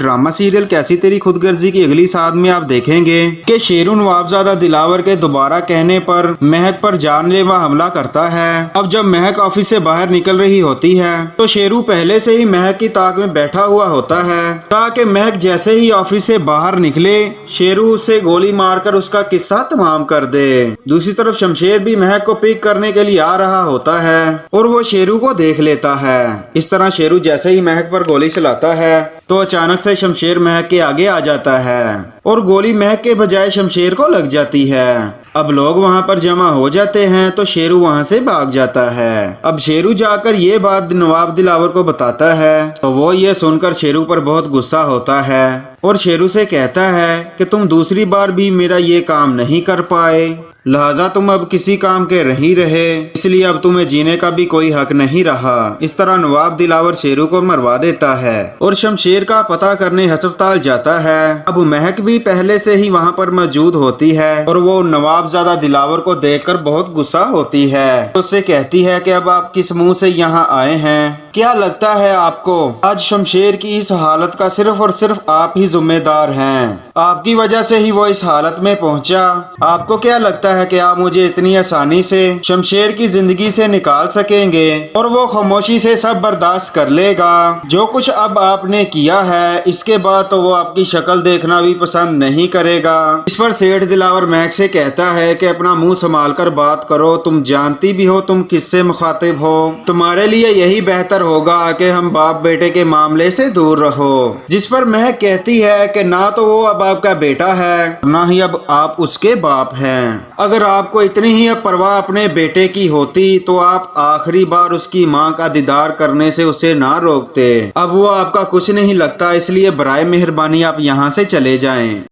Drama serial कैसी तेरी खुदगर्जी की अगली साथ में आप देखेंगे कि शेरू नवाबजादा दिलावर के दोबारा कहने पर महक पर जानलेवा हमला करता है। अब जब महक ऑफिस से बाहर निकल रही होती है तो शेरू पहले से ही महक की ताक में बैठा हुआ होता है ताकि महक जैसे ही ऑफिस से बाहर निकले शेरू उसे गोली मारकर उसका किस्सा तमाम कर दे। दूसरी तरफ शमशेर भी महक को पिक करने के लिए आ रहा होता है और वो शेरू को देख लेता है। इस तरह शेरू जैसे ही महक पर गोली चलाता है तो अचानक से शमशेर महक के आगे आ जाता है और गोली महक के बजाय शमशेर को लग जाती है। अब लोग वहां पर जमा हो जाते हैं तो शेरू वहां से भाग जाता है। अब शेरू जाकर ये बात नवाब दिलावर को बताता है तो वो ये सुनकर शेरू पर बहुत गुस्सा होता है और शेरू से कहता है कि तुम दूसरी बार भी मेरा ये काम नहीं कर पाए, लिहाजा तुम अब किसी काम के नहीं रहे, इसलिए अब तुम्हें जीने का भी कोई हक नहीं रहा। इस तरह नवाब दिलावर शेरू को मरवा देता है और शमशेर का पता करने अस्पताल जाता है। अब महक भी पहले से ही वहां पर मौजूद होती है और वो नवाबजादा दिलावर को देखकर बहुत गुस्सा होती है। उससे कहती है कि अब आप किस मुंह से यहाँ आए हैं, क्या लगता है आपको आज शमशेर की इस हालत का सिर्फ और सिर्फ आप ही जिम्मेदार हैं? आपकी वजह से ही वो इस हालत में पहुंचा। आपको क्या लगता है कि आप मुझे इतनी आसानी से शमशेर की जिंदगी से निकाल सकेंगे और वो खामोशी से सब बर्दाश्त कर लेगा? जो कुछ अब आपने किया है इसके बाद तो वो आपकी शक्ल देखना भी पसंद नहीं करेगा। इस पर सेठ दिलावर महक से कहता है कि अपना मुंह संभाल कर बात करो, तुम जानती भी हो तुम किससे मुखातिब हो, तुम्हारे लिए यही बेहतर होगा कि हम बाप बेटे के मामले से दूर रहो। जिस पर महक कहती है कि ना तो वो अब आपका बेटा है ना ही अब आप उसके बाप हैं। अगर आपको इतनी ही अब परवाह अपने बेटे की होती तो आप आखिरी बार उसकी माँ का दीदार करने से उसे ना रोकते। अब वो आपका कुछ नहीं लगता, इसलिए बराए मेहरबानी आप यहाँ से चले जाएं।